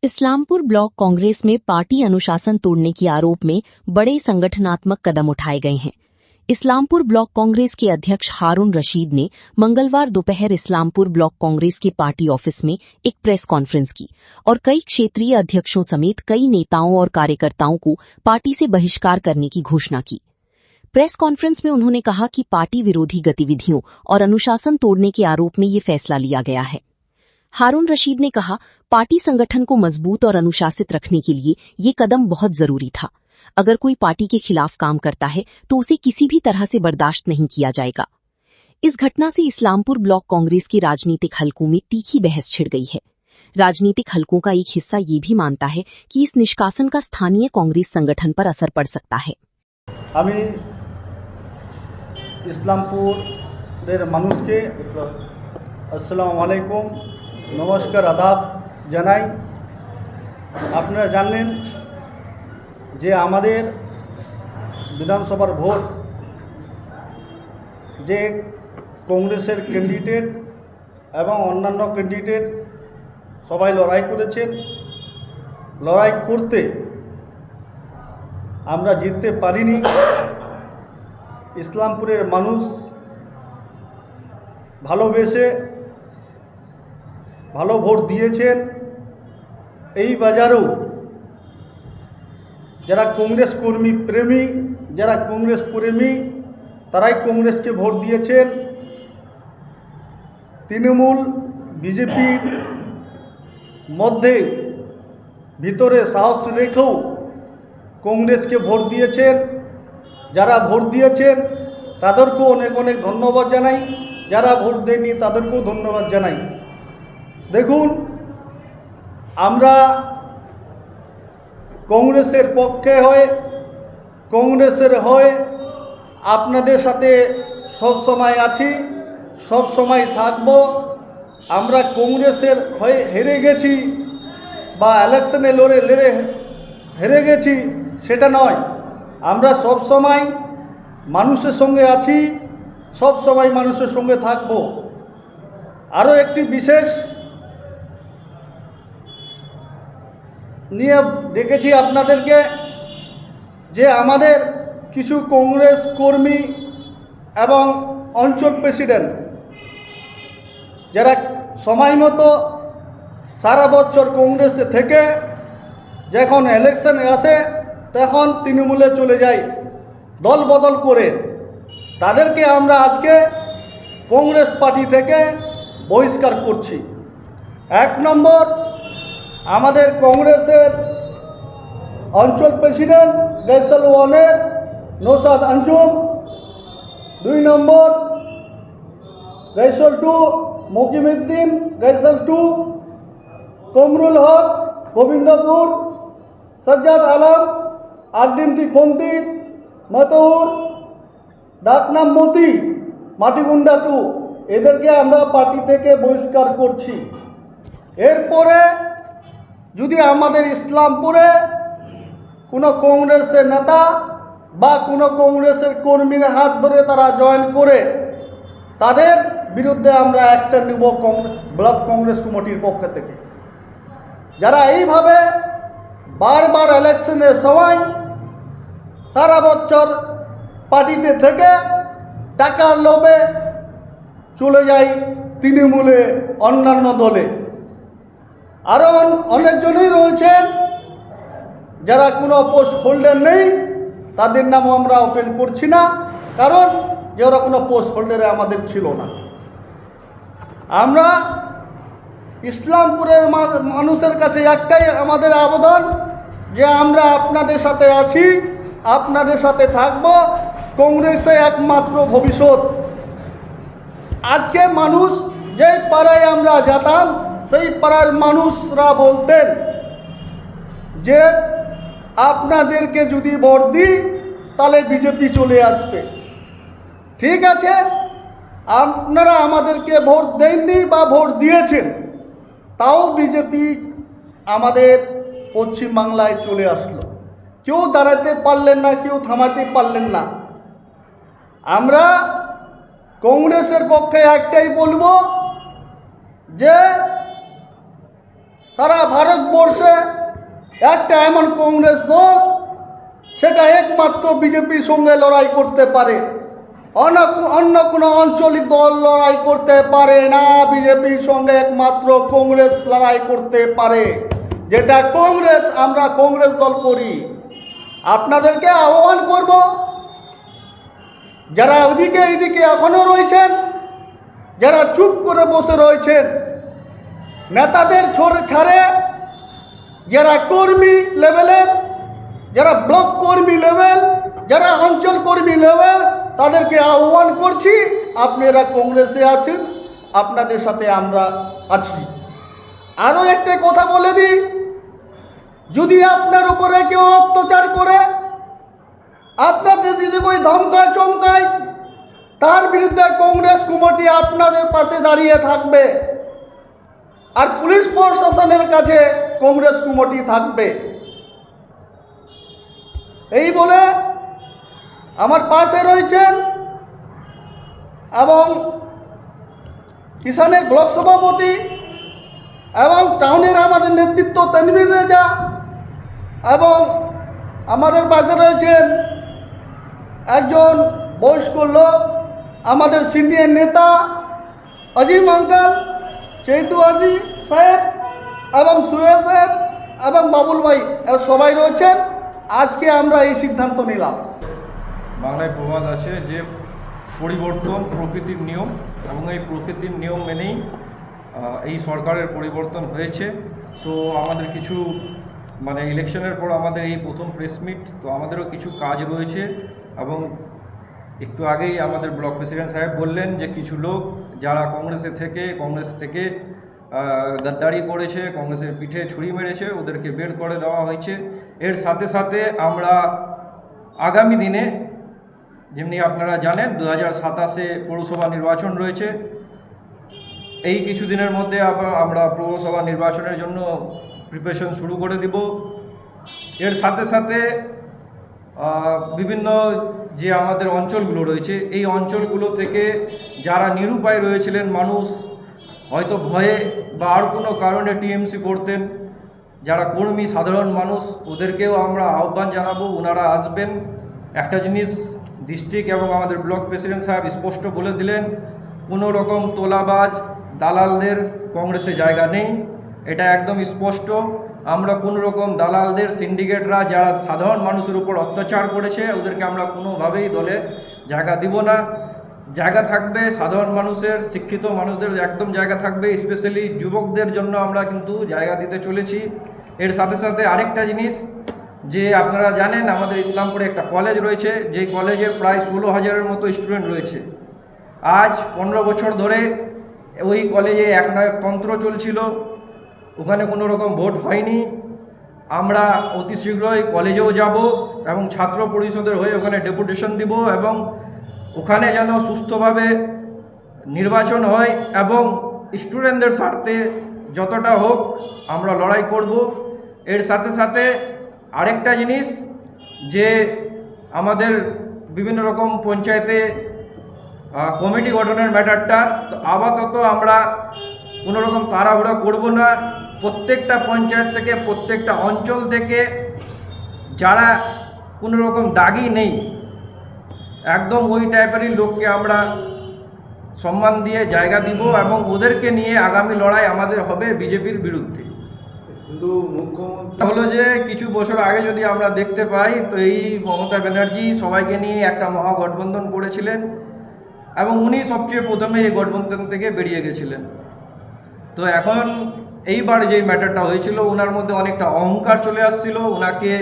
Islampur block Congress में party अनुशासन तोड़ने के आरोप में बड़े संगठनात्मक कदम उठाए गए हैं। इस्लामपुर ब्लॉक कांग्रेस के अध्यक्ष हारून रशीद ने मंगलवार दोपहर इस्लामपुर ब्लॉक कांग्रेस के पार्टी ऑफिस में एक प्रेस कॉन्फ्रेंस की और कई क्षेत्रीय अध्यक्षों समेत कई नेताओं और कार्यकर्ताओं को पार्टी से बहिष्कार करने की घोषणा की। प्रेस कॉन्फ्रेंस में उन्होंने कहा कि पार्टी विरोधी गतिविधियों और अनुशासन तोड़ने के आरोप में ये फैसला लिया गया है। हारून रशीद ने कहा, पार्टी संगठन को मजबूत और अनुशासित रखने के लिए ये कदम बहुत जरूरी था। अगर कोई पार्टी के खिलाफ काम करता है तो उसे किसी भी तरह से बर्दाश्त नहीं किया जाएगा। इस घटना से इस्लामपुर ब्लॉक कांग्रेस के राजनीतिक हलकों में तीखी बहस छिड़ गई है। राजनीतिक हलकों का एक हिस्सा ये भी मानता है कि इस निष्कासन का स्थानीय कांग्रेस संगठन पर असर पड़ सकता है। আমি ইসলামপুরের মানুষকে আসসালামু আলাইকুম, নমস্কার, আদাব জানাই। আপনারা জানেন যে আমাদের বিধানসভার ভোট যে কংগ্রেসের ক্যান্ডিডেট এবং অন্যান্য ক্যান্ডিডেট সবাই লড়াই করেছেন। লড়াই করতে আমরা জিততে পারিনি। ইসলামপুরের মানুষ ভালোবেসে ভালো ভোট দিয়েছেন। এই বাজারেও যারা কংগ্রেস কর্মী প্রেমী, যারা কংগ্রেস প্রেমী তারাই কংগ্রেসকে ভোট দিয়েছেন। তৃণমূল বিজেপির মধ্যে ভিতরে সাহস রেখেও কংগ্রেসকে ভোট দিয়েছেন। যারা ভোট দিয়েছেন তাদেরকেও অনেক অনেক ধন্যবাদ জানাই, যারা ভোট দেয়নি তাদেরকেও ধন্যবাদ জানাই। দেখুন, আমরা কংগ্রেসের পক্ষে হয়ে কংগ্রেসের হয়ে আপনাদের সাথে সব সময় আছি, সব সময় থাকব। আমরা কংগ্রেসের হয়ে হেরে গেছি বা ইলেকশনে লড়ে হেরে গেছি সেটা নয়। আমরা সব সময় মানুষের সঙ্গে আছি, সব সময় মানুষের সঙ্গে থাকব। আরও একটি বিশেষ নিয়ে ডেকেছি আপনাদেরকে, যে আমাদের কিছু কংগ্রেস কর্মী এবং অঞ্চল প্রেসিডেন্ট যারা সময় মতো সারা বছর কংগ্রেসে থেকে যখন ইলেকশন আসে তখন তৃণমূলে চলে যায় দল বদল করে, তাদেরকে আমরা আজকে কংগ্রেস পার্টি থেকে বহিষ্কার করছি। এক নম্বর, আমাদের কংগ্রেসের অঞ্চল প্রেসিডেন্ট গাইসাল ওয়ানের নৌসাদ আঞ্জুম। 2 নম্বর, গাইসাল 2 মকিমউদ্দিন, গাইসাল 2 কমরুল হক গোবিন্দপুর, সজ্জাদ আলম আগডিমটি খন্তি মতউর, ডাকনাম মতি মাটিগুন্ডা 2, এদেরকে আমরা পার্টি থেকে বহিষ্কার করছি। এরপরে যদি আমাদের ইসলামপুরে কোনো কংগ্রেসের নেতা বা কোনো কংগ্রেসের কর্মীর হাত ধরে তারা জয়েন করে, তাদের বিরুদ্ধে আমরা অ্যাকশন নেব ব্লক কংগ্রেস কমিটির পক্ষ থেকে। যারা এইভাবে বারবার ইলেকশনের সময় সারা বছর পার্টিতে থেকে টাকার লোভে চলে যায় তৃণমূলে অন্যান্য দলে। আরও অনেকজনই রয়েছেন যারা কোনো পোস্ট হোল্ডার নেই, তাদের নামও আমরা ওপেন করছি না, কারণ যে ওরা কোনো পোস্ট হোল্ডারে আমাদের ছিল না। আমরা ইসলামপুরের মানুষের কাছে একটাই আমাদের আবেদন, যে আমরা আপনাদের সাথে আছি, আপনাদের সাথে থাকব। কংগ্রেসে একমাত্র ভবিষ্যৎ। আজকে মানুষ যেই পাড়ায় আমরা যেতাম সেই পাড়ার মানুষরা বলতেন যে আপনাদেরকে যদি ভোট দিই তাহলে বিজেপি চলে আসবে। ঠিক আছে, আপনারা আমাদেরকে ভোট দেননি বা ভোট দিয়েছেন, তাও বিজেপি আমাদের পশ্চিমবাংলায় চলে আসলো। কেউ দাঁড়াতে পারলেন না, কেউ থামাতে পারলেন না। আমরা কংগ্রেসের পক্ষে একটাই বলবো যে সারা ভারতবর্ষে একটা এমন কংগ্রেস দল, সেটা একমাত্র বিজেপির সঙ্গে লড়াই করতে পারে। অন্য কোনো আঞ্চলিক দল লড়াই করতে পারে না। বিজেপির সঙ্গে একমাত্র কংগ্রেস লড়াই করতে পারে। যেটা কংগ্রেস, আমরা কংগ্রেস দল করি। আপনাদেরকে আহ্বান করব, যারা ওদিকে এইদিকে এখনও রয়েছেন, যারা চুপ করে বসে রয়েছেন, নেতাদের ছাড়ে যারা কর্মী লেভেলের, যারা ব্লক কর্মী লেভেল, যারা অঞ্চল কর্মী লেভেল, তাদেরকে আহ্বান করছি, আপনারা কংগ্রেসে আছেন, আপনাদের সাথে আমরা আছি। আরও একটা কথা বলে দিই, যদি আপনার উপরে কেউ অত্যাচার করে, আপনাদের যদি ওই ধমকায় চমকায়, তার বিরুদ্ধে কংগ্রেস কমিটি আপনাদের পাশে দাঁড়িয়ে থাকবে। আর পুলিশ প্রশাসনের কাছে কংগ্রেস কমিটি থাকবে। এই বলে আমার পাশে রয়েছেন এবং কিষানের ব্লক সভাপতি এবং টাউনের আমাদের নেতৃত্ব তানভীর রেজা, এবং আমাদের পাশে রয়েছেন একজন বয়স্ক লোক, আমাদের সিনিয়র নেতা আজিম আঙ্কাল, চৈতু আজি সাহেব এবং সুহেল সাহেব এবং বাবুল ভাই, এরা সবাই রয়েছেন। আজকে আমরা এই সিদ্ধান্ত নিলাম। বাংলায় প্রবাদ আছে যে পরিবর্তন প্রকৃতির নিয়ম, এবং এই প্রকৃতির নিয়ম মেনেই এই সরকারের পরিবর্তন হয়েছে। সো আমাদের কিছু ইলেকশনের পর আমাদের এই প্রথম প্রেস মিট, তো আমাদেরও কিছু কাজ রয়েছে। এবং একটু আগেই আমাদের ব্লক প্রেসিডেন্ট সাহেব বললেন যে কিছু লোক যারা কংগ্রেস থেকে গাদ্দারি করেছে, কংগ্রেসের পিঠে ছুরি মেরেছে, ওদেরকে বের করে দেওয়া হয়েছে। এর সাথে সাথে আমরা আগামী দিনে, যেমনি আপনারা জানেন 2027-এ পৌরসভা নির্বাচন রয়েছে, এই কিছুদিনের মধ্যে আমরা পৌরসভা নির্বাচনের জন্য প্রিপারেশন শুরু করে দিব। এর সাথে সাথে বিভিন্ন যে আমাদের অঞ্চলগুলো রয়েছে, এই অঞ্চলগুলো থেকে যারা নিরুপায় রয়েছিলেন মানুষ, হয়তো ভয়ে বা আর কোনো কারণে টিএমসি করতেন, যারা কর্মী সাধারণ মানুষ, ওদেরকেও আমরা আহ্বান জানাবো, ওনারা আসবেন। একটা জিনিস ডিস্ট্রিক্ট এবং আমাদের ব্লক প্রেসিডেন্ট সাহেব স্পষ্ট বলে দিলেন, কোনো রকম তোলাবাজ দালালদের কংগ্রেসে জায়গা নেই, এটা একদম স্পষ্ট। আমরা কোনো রকম দালালদের, সিন্ডিকেটরা যারা সাধারণ মানুষের উপর অত্যাচার করেছে, ওদেরকে আমরা কোনোভাবেই দলে জায়গা দিব না। জায়গা থাকবে সাধারণ মানুষের, শিক্ষিত মানুষদের একদম জায়গা থাকবে, স্পেশালি যুবকদের জন্য আমরা কিন্তু জায়গা দিতে চলেছি। এর সাথে সাথে আরেকটা জিনিস, যে আপনারা জানেন আমাদের ইসলামপুরে একটা কলেজ রয়েছে, যেই কলেজে প্রায় 16,000-এর মতো স্টুডেন্ট রয়েছে। আজ 15 বছর ধরে ওই কলেজে একনায়কতন্ত্র চলছিল, ওখানে কোনো রকম ভোট হয়নি। আমরা অতি শীঘ্রই কলেজেও যাব এবং ছাত্র পরিষদের হয়ে ওখানে ডেপুটেশন দিব, এবং ওখানে যেন সুস্থভাবে নির্বাচন হয় এবং স্টুডেন্টদের স্বার্থে যতটা হোক আমরা লড়াই করব। এর সাথে সাথে আরেকটা জিনিস, যে আমাদের বিভিন্ন রকম পঞ্চায়েতে কমিটি গঠনের ম্যাটারটা, তো আপাতত আমরা কোনো রকম তাড়াহুড়া করব না। প্রত্যেকটা পঞ্চায়েত থেকে, প্রত্যেকটা অঞ্চল থেকে যারা কোনো রকম দাগি নেই, একদম ওই টাইপেরই লোককে আমরা সম্মান দিয়ে জায়গা দিব, এবং ওদেরকে নিয়ে আগামী লড়াই আমাদের হবে বিজেপির বিরুদ্ধে। কিন্তু মুখ্যমন্ত্রী হলো যে কিছু বছর আগে যদি আমরা দেখতে পাই, তো এই মমতা ব্যানার্জি সবাইকে নিয়ে একটা মহাগঠবন্ধন করেছিলেন, এবং উনি সবচেয়ে প্রথমে এই গঠবন্ধন থেকে বেরিয়ে গেছিলেন। তো এখন এইবার যে ম্যাটারটা হয়েছিল, ওনার মধ্যে অনেকটা অহংকার চলে আসছিল, ওনাকে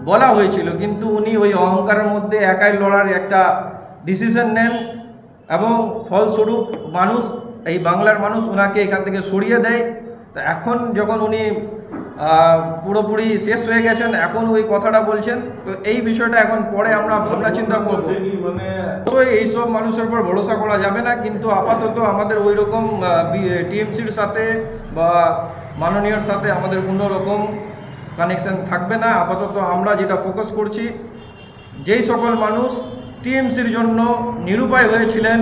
বলা হয়েছিল, কিন্তু উনি ওই অহংকারের মধ্যে একাই লড়ার একটা ডিসিশন নেন, এবং ফলস্বরূপ মানুষ, এই বাংলার মানুষ ওনাকে এখান থেকে সরিয়ে দেয়। তো এখন যখন উনি পুরোপুরি শেষ হয়ে গেছেন, এখন ওই কথাটা বলছেন, তো এই বিষয়টা এখন পরে আমরা ভাবনা চিন্তা করব। তো এইসব মানুষের উপর ভরসা করা যাবে না, কিন্তু আপাতত আমাদের ওই রকম টিএমসির সাথে বা মাননীয়র সাথে আমাদের কোনো রকম কানেকশন থাকবে না। আপাতত আমরা যেটা ফোকাস করছি, যেই সকল মানুষ টিএমসির জন্য নিরুপায় হয়েছিলেন,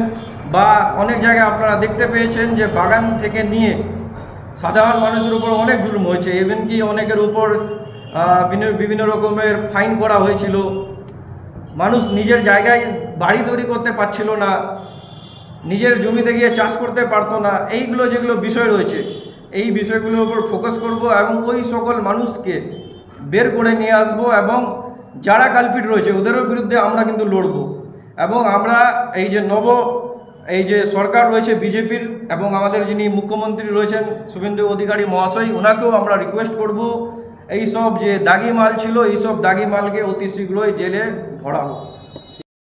বা অনেক জায়গায় আপনারা দেখতে পেয়েছেন যে বাগান থেকে নিয়ে সাধারণ মানুষের উপর অনেক জুলুম হয়েছে, ইভেন কি অনেকের উপর বিভিন্ন রকমের ফাইন করা হয়েছিল। মানুষ নিজের জায়গায় বাড়ি তৈরি করতে পারছিল না, নিজের জমিতে গিয়ে চাষ করতে পারতো না। এইগুলো যেগুলো বিষয় রয়েছে, এই বিষয়গুলোর উপর ফোকাস করব এবং ওই সকল মানুষকে বের করে নিয়ে আসব এবং যারা কালপিট রয়েছে ওদেরও বিরুদ্ধে আমরা কিন্তু লড়ব। এবং আমরা এই যে সরকার রয়েছে বিজেপির এবং আমাদের যিনি মুখ্যমন্ত্রী রয়েছেন শুভেন্দু অধিকারী মহাশয়, ওনাকেও আমরা রিকোয়েস্ট করব এই সব যে দাগি মাল ছিল এই সব দাগি মালকে অতি শীঘ্রই জেলে ভরাবো।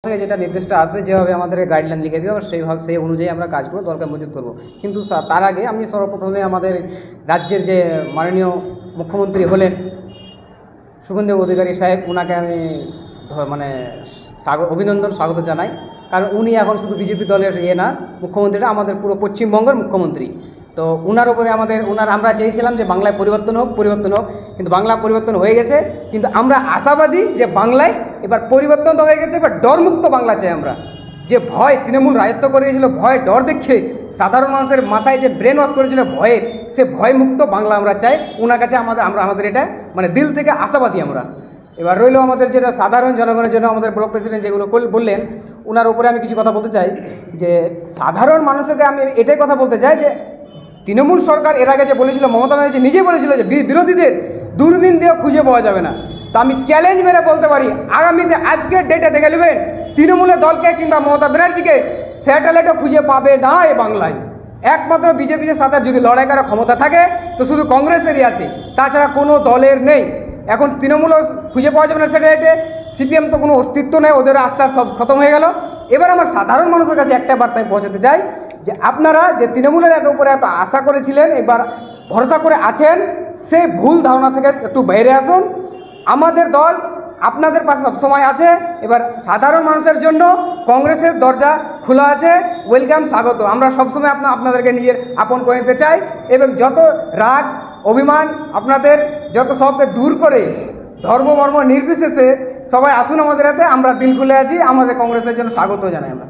থেকে যেটা নির্দেশটা আসবে, যেভাবে আমাদের গাইডলাইন লিখে দেবে সেই অনুযায়ী আমরা কাজ করবো, দরকার মজুত করবো। কিন্তু তার আগে আমি সর্বপ্রথমে আমাদের রাজ্যের যে মাননীয় মুখ্যমন্ত্রী হলেন শুভেন্দু অধিকারী সাহেব, ওনাকে আমি অভিনন্দন স্বাগত জানাই। কারণ উনি এখন শুধু বিজেপি দলের না, মুখ্যমন্ত্রীটা আমাদের পুরো পশ্চিমবঙ্গের মুখ্যমন্ত্রী। তো ওনার উপরে আমরা চেয়েছিলাম যে বাংলায় পরিবর্তন হোক, কিন্তু বাংলা পরিবর্তন হয়ে গেছে। কিন্তু আমরা আশাবাদী যে বাংলায় এবার পরিবর্তন তো হয়ে গেছে, এবার ডরমুক্ত বাংলা চাই আমরা। যে ভয় তৃণমূল রাজত্ব করেছিল, ভয় ডর দেখে সাধারণ মানুষের মাথায় যে ব্রেন ওয়াশ করেছিল ভয়ের, সে ভয়মুক্ত বাংলা আমরা চাই। ওনার কাছে আমাদের এটা দিল থেকে আশাবাদী আমরা। এবার রইল আমাদের যেটা সাধারণ জনগণের জন্য আমাদের ব্লক প্রেসিডেন্ট যেগুলো বললেন, ওনার উপরে আমি কিছু কথা বলতে চাই। যে সাধারণ মানুষকে আমি এটাই কথা বলতে চাই যে তৃণমূল সরকার এর আগে যে বলেছিল, মমতা ব্যানার্জি নিজেই বলেছিল যে বিরোধীদের দূরবীন দিয়েও খুঁজে পাওয়া যাবে না। তো আমি চ্যালেঞ্জ মেরে বলতে পারি, আগামীতে আজকের ডেটে দেখে নেবেন তৃণমূলের দলকে কিংবা মমতা ব্যানার্জিকে স্যাটেলাইটও খুঁজে পাবে না এই বাংলায়। একমাত্র বিজেপির সাথে যদি লড়াই করার ক্ষমতা থাকে তো শুধু কংগ্রেসেরই আছে, তাছাড়া কোনো দলের নেই। এখন তৃণমূলও খুঁজে পাওয়া যাবে না স্যাটেলাইটে, সিপিএম তো কোনো অস্তিত্ব নেই, ওদের আস্তে আস্তে সব খতম হয়ে গেল। এবার আমার সাধারণ মানুষের কাছে একটা বার্তায় পৌঁছাতে চাই যে আপনারা যে তৃণমূলের উপরে এত আশা করেছিলেন, এবার ভরসা করে আছেন, সেই ভুল ধারণা থেকে একটু বাইরে আসুন। আমাদের দল আপনাদের পাশে সবসময় আছে। এবার সাধারণ মানুষের জন্য কংগ্রেসের দরজা খোলা আছে, ওয়েলকাম, স্বাগত। আমরা সবসময় আপনাদেরকে নিজের আপন করে নিতে চাই এবং যত রাগ অভিমান আপনাদের যত সবকে দূর করে ধর্ম মর্ম নির্বিশেষে সবাই আসুন আমাদের হাতে। আমরা দিল খুলে আছি, আমাদের কংগ্রেসের জন্য স্বাগত জানাই আমরা।